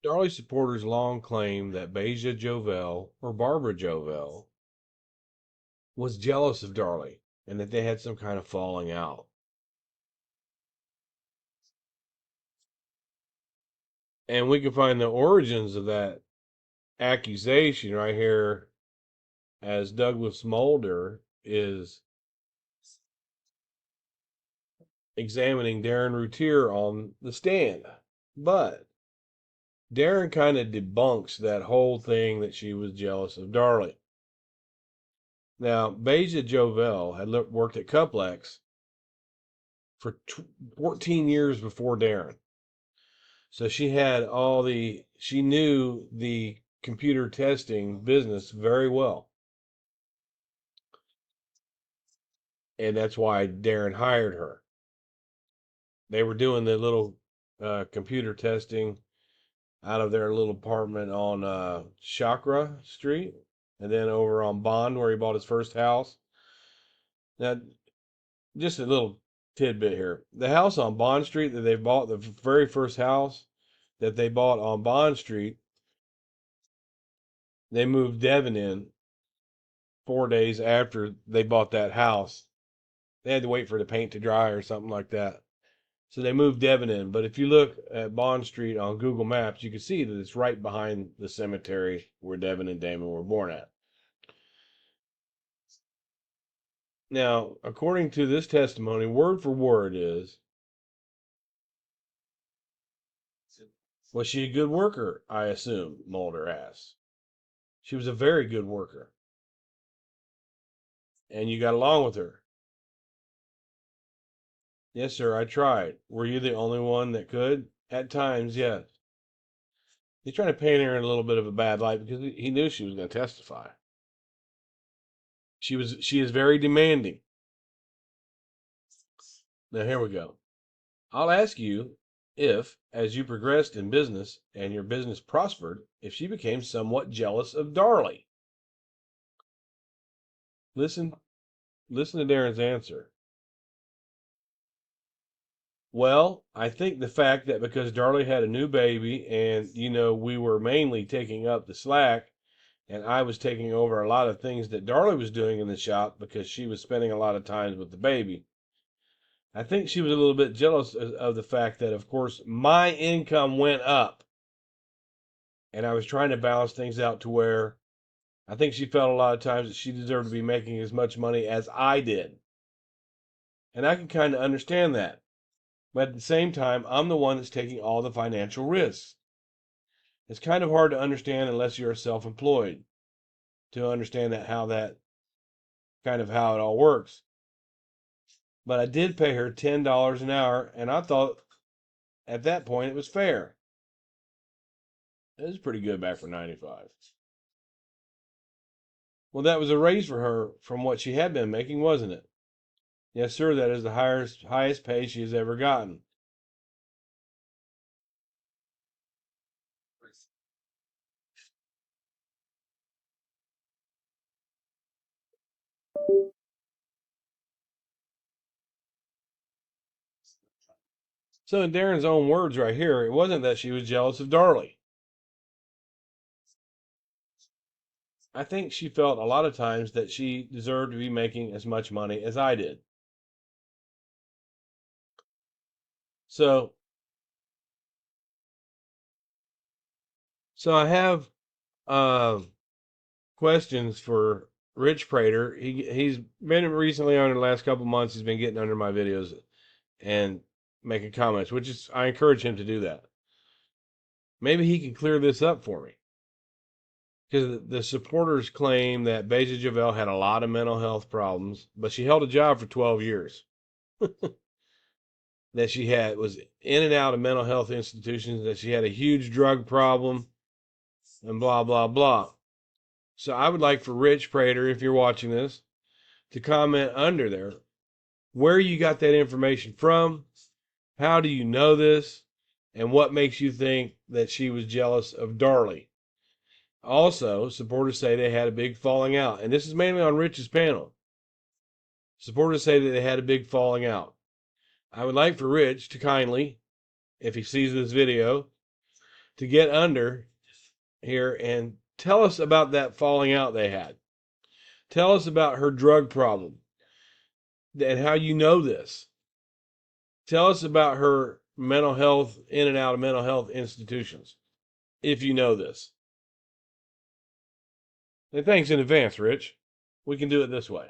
Darlie supporters long claimed that Basia Jovel, or Barbara Jovel, was jealous of Darlie and that they had some kind of falling out. And we can find the origins of that accusation right here as Douglas Mulder is examining Darren Routier on the stand. But Darren kind of debunks that whole thing that she was jealous of Darlie. Now, Basia Jovel had worked at Cuplex for 14 years before Darren. So she knew the computer testing business very well. And that's why Darren hired her. They were doing the little computer testing out of their little apartment on Chakra Street, and then over on Bond where he bought his first house. Now, just a little tidbit here. The house on Bond Street that they bought, the very first house that they bought on Bond Street, they moved Devin in 4 days after they bought that house. They had to wait for the paint to dry or something like that. So they moved Devin in. But if you look at Bond Street on Google Maps, you can see that it's right behind the cemetery where Devin and Damon were born at. Now, according to this testimony, word for word is, was she a good worker, I assume, Mulder asked. She was a very good worker. And you got along with her. Yes, sir, I tried. Were you the only one that could? At times, yes. He's trying to paint her in a little bit of a bad light because he knew she was going to testify. She is very demanding. Now here we go. I'll ask you if, as you progressed in business and your business prospered, if she became somewhat jealous of Darlie. Listen to Darren's answer. Well, I think the fact that because Darlie had a new baby and, we were mainly taking up the slack and I was taking over a lot of things that Darlie was doing in the shop because she was spending a lot of time with the baby. I think she was a little bit jealous of the fact that, of course, my income went up and I was trying to balance things out to where I think she felt a lot of times that she deserved to be making as much money as I did. And I can kind of understand that. But at the same time, I'm the one that's taking all the financial risks. It's kind of hard to understand unless you're self-employed to understand how it all works. But I did pay her $10 an hour, and I thought at that point it was fair. It was pretty good back for 95. Well, that was a raise for her from what she had been making, wasn't it? Yes, sir, that is the highest pay she has ever gotten. So in Darren's own words right here, it wasn't that she was jealous of Darlie. I think she felt a lot of times that she deserved to be making as much money as I did. So I have questions for Rich Prater. He's been recently on the last couple months. He's been getting under my videos and making comments, which is I encourage him to do that. Maybe he can clear this up for me. Because the supporters claim that Basia Jovel had a lot of mental health problems, but she held a job for 12 years. That she was in and out of mental health institutions, that she had a huge drug problem, and blah, blah, blah. So I would like for Rich Prater, if you're watching this, to comment under there where you got that information from, how do you know this, and what makes you think that she was jealous of Darlie. Also, supporters say they had a big falling out, and this is mainly on Rich's panel. Supporters say that they had a big falling out. I would like for Rich to kindly, if he sees this video, to get under here and tell us about that falling out they had. Tell us about her drug problem and how you know this. Tell us about her mental health, in and out of mental health institutions, if you know this. And thanks in advance, Rich. We can do it this way.